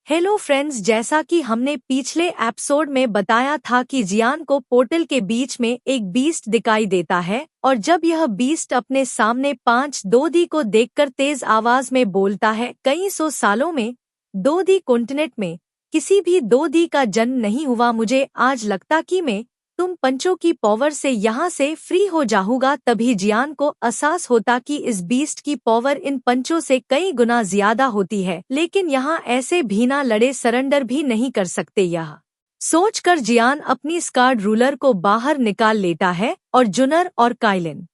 Hello friends, जैसा कि हमने पिछले एपिसोड में बताया था कि जियान को पोर्टल के बीच में एक बीस्ट दिखाई देता है और जब यह बीस्ट अपने सामने 5 दोदी को देखकर तेज आवाज में बोलता है, कई सौ सालों में दोदी कॉन्टिनेंट में किसी भी दोदी का जन्म नहीं हुआ। मुझे आज लगता कि मैं तुम पंचों की पावर से यहाँ से फ्री हो जाऊंगा। तभी जियान को एहसास होता कि इस बीस्ट की पावर इन पंचों से कई गुना ज्यादा होती है, लेकिन यहाँ ऐसे बिना लड़े सरेंडर भी नहीं कर सकते। यह सोचकर जियान अपनी स्कार्ड रूलर को बाहर निकाल लेता है और जुनर और काइलिन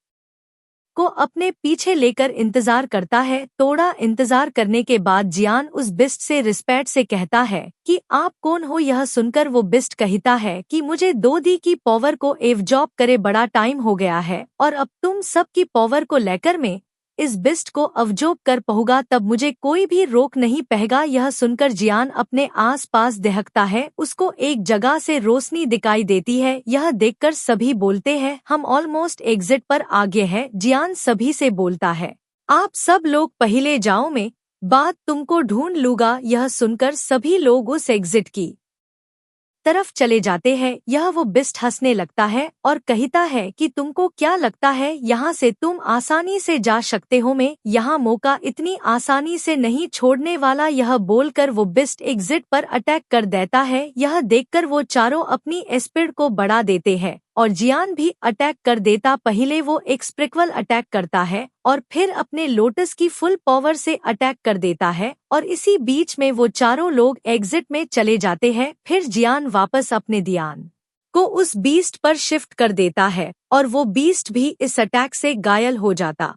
को अपने पीछे लेकर इंतजार करता है। थोड़ा इंतजार करने के बाद जियान उस बिस्ट से रिस्पेक्ट से कहता है कि आप कौन हो। यह सुनकर वो बिस्ट कहता है कि मुझे दोदी की पावर को एवजॉब करे बड़ा टाइम हो गया है और अब तुम सब की पावर को लेकर मैं इस बिस्ट को अवजॉब कर पाऊंगा, तब मुझे कोई भी रोक नहीं पाएगा। यह सुनकर जियान अपने आस पास देखता है, उसको एक जगह से रोशनी दिखाई देती है। यह देखकर सभी बोलते हैं हम ऑलमोस्ट एग्जिट पर आ गए हैं। जियान सभी से बोलता है आप सब लोग पहले जाओ, मैं बाद तुमको ढूंढ लूंगा। यह सुनकर सभी लोग उस एग्जिट की तरफ चले जाते हैं। यह वो बिस्ट हंसने लगता है और कहता है कि तुमको क्या लगता है यहाँ से तुम आसानी से जा सकते हो, मैं यहाँ मौका इतनी आसानी से नहीं छोड़ने वाला। यह बोलकर वो बिस्ट एग्जिट पर अटैक कर देता है। यह देखकर वो चारों अपनी स्पीड को बढ़ा देते हैं और जियान भी अटैक कर देता। पहले वो एक स्प्रिक्वल अटैक करता है और फिर अपने लोटस की फुल पावर से अटैक कर देता है और इसी बीच में वो चारों लोग एग्जिट में चले जाते हैं। फिर जियान वापस अपने ध्यान को उस बीस्ट पर शिफ्ट कर देता है और वो बीस्ट भी इस अटैक से घायल हो जाता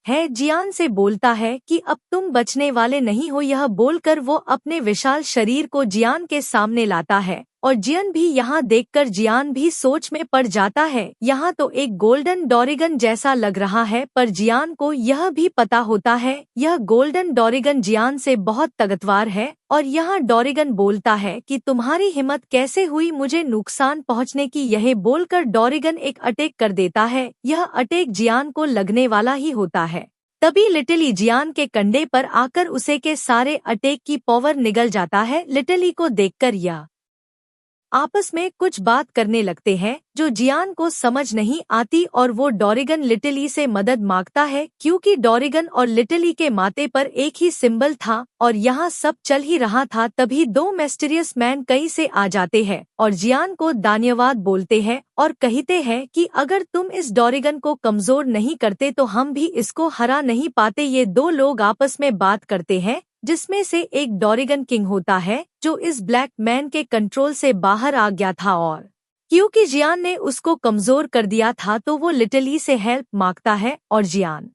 है। जियान से बोलता है कि अब तुम बचने वाले नहीं हो। यह बोलकर वो अपने विशाल शरीर को जियान के सामने लाता है और जियान भी यहाँ देखकर जियान भी सोच में पड़ जाता है। यहाँ तो एक गोल्डन डोरेगन जैसा लग रहा है, पर जियान को यह भी पता होता है यह गोल्डन डोरेगन जियान से बहुत ताकतवर है। और यहाँ डोरेगन बोलता है कि तुम्हारी हिम्मत कैसे हुई मुझे नुकसान पहुँचने की। यह बोलकर डोरेगन एक अटैक कर देता है। यह अटैक जियान को लगने वाला ही होता है। तभी लिटिली जियान के कंधे पर आकर उसे के सारे अटैक की पावर निगल जाता है। लिटिली को देखकर यह आपस में कुछ बात करने लगते हैं जो जियान को समझ नहीं आती और वो डोरेगन लिटिली से मदद मांगता है, क्योंकि डोरेगन और लिटिली के माथे पर एक ही सिंबल था और यहाँ सब चल ही रहा था। तभी दो मिस्टीरियस मैन कहीं से आ जाते हैं और जियान को धन्यवाद बोलते हैं और कहते हैं कि अगर तुम इस डोरेगन को कमजोर नहीं करते तो हम भी इसको हरा नहीं पाते। ये दो लोग आपस में बात करते हैं जिसमें से एक डोरेगन किंग होता है जो इस ब्लैक मैन के कंट्रोल से बाहर आ गया था और क्योंकि जियान ने उसको कमजोर कर दिया था तो वो लिटिली से हेल्प मांगता है और जियान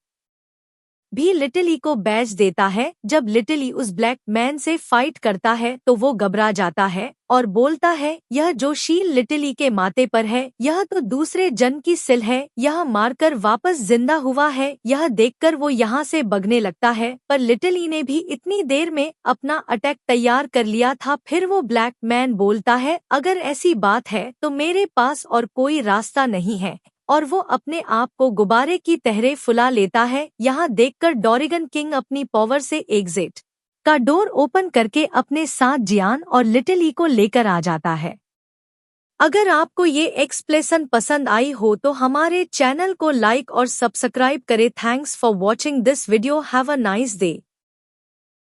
भी लिटिली को बैच देता है। जब लिटिली उस ब्लैक मैन से फाइट करता है तो वो घबरा जाता है और बोलता है यह जो शील लिटिली के माथे पर है यह तो दूसरे जन की सिल है, यह मारकर वापस जिंदा हुआ है। यह देखकर वो यहाँ से भागने लगता है, पर लिटिली ने भी इतनी देर में अपना अटैक तैयार कर लिया था। फिर वो ब्लैक मैन बोलता है अगर ऐसी बात है तो मेरे पास और कोई रास्ता नहीं है और वो अपने आप को गुब्बारे की तरह फुला लेता है। यहाँ देखकर डोरेगन किंग अपनी पावर से एग्जिट का डोर ओपन करके अपने साथ जियान और लिटिली को लेकर आ जाता है। अगर आपको ये एक्सप्लेनेशन पसंद आई हो तो हमारे चैनल को लाइक और सब्सक्राइब करें। Thanks for watching this video. Have a nice day.